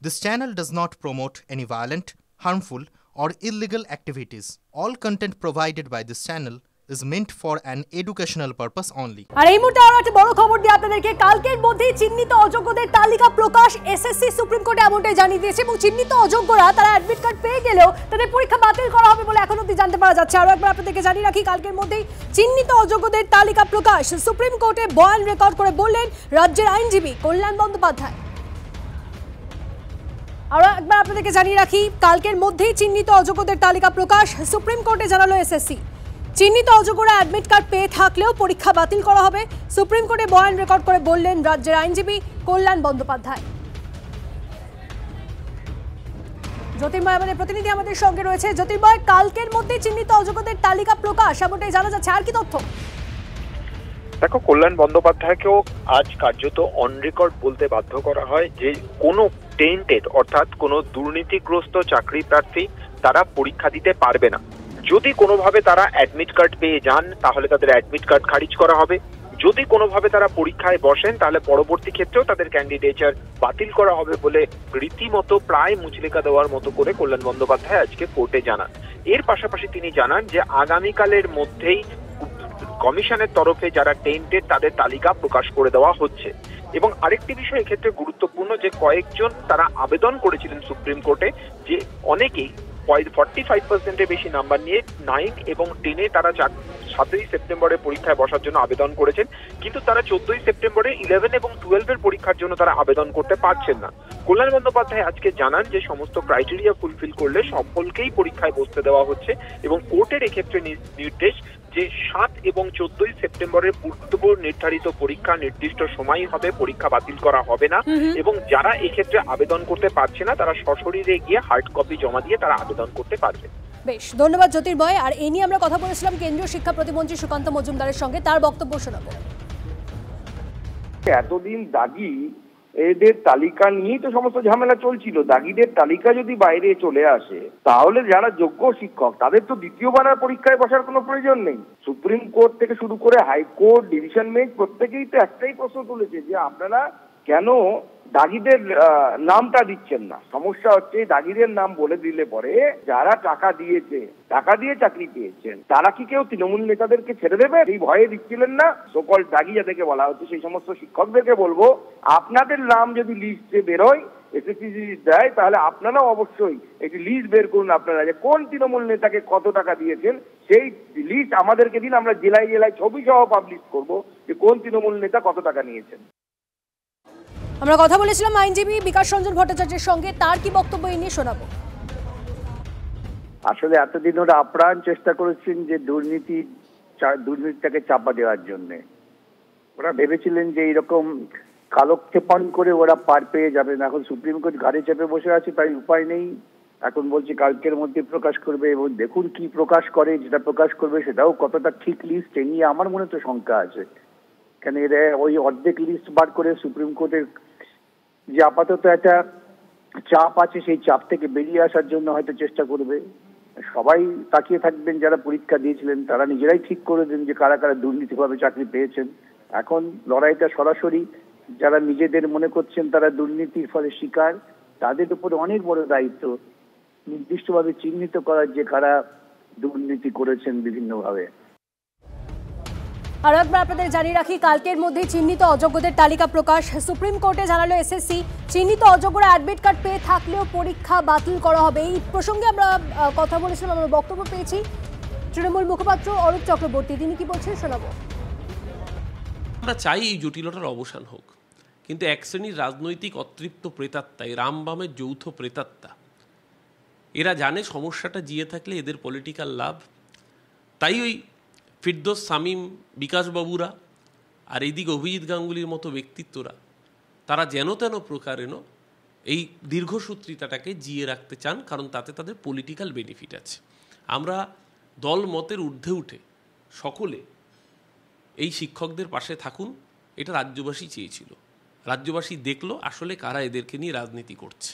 This channel does not promote any violent, harmful, or illegal activities. All content provided by this channel is meant for an educational purpose only. আর এই মুহূর্তে আরো একটা বড় খবর দিয়ে আপনাদেরকে, কালকের মধ্যেই চিহ্নিত অযোগ্যদের তালিকা প্রকাশ। এসএসসি সুপ্রিম কোর্টে এমনটাই জানিয়ে দিয়েছে এবং চিহ্নিত অযোগ্যরা তারা অ্যাডমিট কার্ড পেয়ে গেলেও তাদের পরীক্ষা বাতিল করা হবে বলে এখন অবধি জানতে পারা যাচ্ছে। আরো একবার আপনাদেরকে জানিয়ে রাখি, কালকের মধ্যেই চিহ্নিত অযোগ্যদের তালিকা প্রকাশ। সুপ্রিম কোর্টে বয়ান রেকর্ড করে বললেন রাজ্যের আইনজীবী কল্যাণ বন্দ্যোপাধ্যায়। আরো একবার আপনাদেরকে জানিয়ে রাখি, কালকের মধ্যেই চিহ্নিত অযোগ্যদের তালিকা প্রকাশ। সুপ্রিম কোর্টে জানালো এসএসসি, চিহ্নিত অযোগ্যরা অ্যাডমিট কার্ড পেয়ে থাকলেও পরীক্ষা বাতিল করা হবে। সুপ্রিম কোর্টে বয়ান রেকর্ড করে বললেন রাজ্যের আইনজীবী কল্যাণ বন্দ্যোপাধ্যায়। জ্যোতির্ময় আমাদের প্রতিনিধি আমাদের সঙ্গে রয়েছে। জ্যোতির্ময়, কালকের মধ্যে চিহ্নিত অযোগ্যদের তালিকা প্রকাশ, এমনটাই জানা যাচ্ছে, আর কি তথ্য? দেখো, কল্যাণ বন্দ্যোপাধ্যায়কেও আজ কার্যত অন রেকর্ড বলতে বাধ্য করা হয় যে কোনো টেন্টেড অর্থাৎ কোনো দুর্নীতিগ্রস্ত চাকরি প্রার্থী তারা পরীক্ষা দিতে পারবে না। যদি কোনোভাবে তারা অ্যাডমিট কার্ড পেয়ে যান তাহলে তাদের অ্যাডমিট কার্ড খারিজ করা হবে। যদি কোনোভাবে তারা পরীক্ষায় বসেন তাহলে পরবর্তী ক্ষেত্রেও তাদের ক্যান্ডিডেচার বাতিল করা হবে বলে রীতিমতো প্রায় মুচলেকা দেওয়ার মতো করে কল্যাণ বন্দ্যোপাধ্যায় আজকে কোর্টে জানান। এর পাশাপাশি তিনি জানান যে আগামীকালের মধ্যেই কমিশনের তরফে যারা টেন্টেড তাদের তালিকা প্রকাশ করে দেওয়া হচ্ছে। এবং আরেকটি বিষয় এক্ষেত্রে গুরুত্বপূর্ণ যে কয়েকজন তারা আবেদন করেছিলেন সুপ্রিম কোর্টে, যে অনেকেই 45% বেশি নাম্বার নিয়ে 9 এবং 10-এ তারা 7ই সেপ্টেম্বরে পরীক্ষায় বসার জন্য আবেদন করেছেন, কিন্তু তারা 14ই সেপ্টেম্বরে 11 এবং 12-এর পরীক্ষার জন্য তারা আবেদন করতে পারছেন না। কল্যাণ বন্দ্যোপাধ্যায় আজকে জানান যে সমস্ত ক্রাইটেরিয়া ফুলফিল করলে সকলকেই পরীক্ষায় বসতে দেওয়া হচ্ছে এবং কোর্টের এক্ষেত্রে নির্দেশ যে 7 এবং 14ই সেপ্টেম্বরের পূর্ব নির্ধারিত পরীক্ষা নির্দিষ্ট সময়ই হবে, পরীক্ষা বাতিল করা হবে না। এবং যারা এক্ষেত্রে আবেদন করতে পারছে না তারা সশরীরে গিয়ে হার্ড কপি জমা দিয়ে তারা আবেদন করতে পারবে। বেশ, ধন্যবাদ জ্যোতির্ময়। আর এই নিয়ে আমরা কথা বলেছিলাম কেন্দ্রীয় শিক্ষা প্রতিমন্ত্রী সুকান্ত মজুমদারের সঙ্গে, তার বক্তব্য শোনাবো। এতদিন দাগি এদের তালিকা নিয়েই তো সমস্ত ঝামেলা চলছিল। দাগিদের তালিকা যদি বাইরে চলে আসে তাহলে যারা যোগ্য শিক্ষক তাদের তো দ্বিতীয়বার আর পরীক্ষায় বসার কোনো প্রয়োজন নেই। সুপ্রিম কোর্ট থেকে শুরু করে হাইকোর্ট, ডিভিশন বেঞ্চ প্রত্যেকেই তো একটাই প্রশ্ন তুলেছে যে আপনারা কেন দাগিদের নামটা দিচ্ছেন না। সমস্যা হচ্ছে দাগিদের নাম বলে দিলে পরে যারা টাকা দিয়ে চাকরি পেয়েছেন তারা কি কেউ তৃণমূল নেতাদেরকে ছেড়ে দেবে? এই ভয়ে দিচ্ছিলেন না। সকল দাগি যাদেরকে বলা হচ্ছে সেই সমস্ত শিক্ষকদেরকে বলবো, আপনাদের নাম যদি লিস্টে বেরোয়, এসএসসি লিস্ট দেয়, তাহলে আপনারাও অবশ্যই একটি লিস্ট বের করুন আপনারা যে কোন তৃণমূল নেতাকে কত টাকা দিয়েছেন। সেই লিস্ট আমাদেরকে দিন, আমরা জেলায় জেলায় ছবি সহ পাবলিশ করবো যে কোন তৃণমূল নেতা কত টাকা নিয়েছেন। আমরা কথা বলেছিলাম আইনজীবী বিকাশ রঞ্জন ভট্টাচার্যের সঙ্গে, তার কি বক্তব্য এই নিয়ে শোনাবো। আসলে এতদিন ওরা আপ্রাণ চেষ্টা করেছেন যে দুর্নীতিটাকে চাপা দেওয়ার জন্য। ওরা ভেবেছিলেন যে এইরকম কালক্ষেপণ করে ওরা পার পেয়ে যাবেন। এখন সুপ্রিম কোর্ট ঘাড়ে চেপে বসে আছে, তাই উপায় নেই। এখন বলছে কালকের মধ্যে প্রকাশ করবে এবং দেখুন কি প্রকাশ করে। যেটা প্রকাশ করবে সেটাও কতটা ঠিক লিস্ট এ নিয়ে আমার মনে তো শঙ্কা আছে। কেন এরা ওই অর্ধেক লিস্ট বার করে সুপ্রিম কোর্টের যে আপাতত একটা চাপ আছে সেই চাপ থেকে বেরিয়ে আসার জন্য হয়তো চেষ্টা করবে। সবাই তাকিয়ে থাকবেন, যারা পরীক্ষা দিয়েছিলেন তারা নিজেরাই ঠিক করে দেন যে কারা কারা দুর্নীতিভাবে চাকরি পেয়েছেন। এখন লড়াইটা সরাসরি যারা নিজেদের মনে করছেন তারা দুর্নীতির ফলে শিকার, তাদের উপরে অনেক বড় দায়িত্ব নির্দিষ্টভাবে চিহ্নিত করার যে কারা দুর্নীতি করেছেন বিভিন্নভাবে। আর একবার আপনাদের জানিয়ে রাখি, কালকের মধ্যে চিহ্নিত অযোগ্যদের তালিকা প্রকাশ। সুপ্রিম কোর্টে জানালো এসএসসি, চিহ্নিত অযোগ্যরা অ্যাডমিট কার্ড পেয়ে থাকলেও পরীক্ষা বাতিল করা হবে। এই প্রসঙ্গে আমরা কথা বলেছিলাম, আমরা বক্তব্য পেয়েছি তৃণমূল মুখপাত্র অরূপ চক্রবর্তী, তিনি কি বলছেন শোনাবো। আমরা চাই এই জটিলতার অবসান হোক, কিন্তু এক শ্রেণীর রাজনৈতিক অতৃপ্ত প্রেতাত্মা, এই রামবামের যৌথ প্রেতাত্মা, এরা জানে সমস্যাটা জিয়ে থাকলে এদের পলিটিক্যাল লাভ। তাই ওই ফিরদৌস, শামীম, বিকাশবাবুরা আর এইদিকে অভিজিৎ গাঙ্গুলির মতো ব্যক্তিত্বরা তারা যেন তেন প্রকারেণ এই দীর্ঘসূত্রিতাটাকে জিয়ে রাখতে চান, কারণ তাতে তাদের পলিটিক্যাল বেনিফিট আছে। আমরা দল মতের ঊর্ধ্বে উঠে সকলে এই শিক্ষকদের পাশে থাকুন, এটা রাজ্যবাসী চেয়েছিল। রাজ্যবাসী দেখলো আসলে কারা এদেরকে নিয়ে রাজনীতি করছে।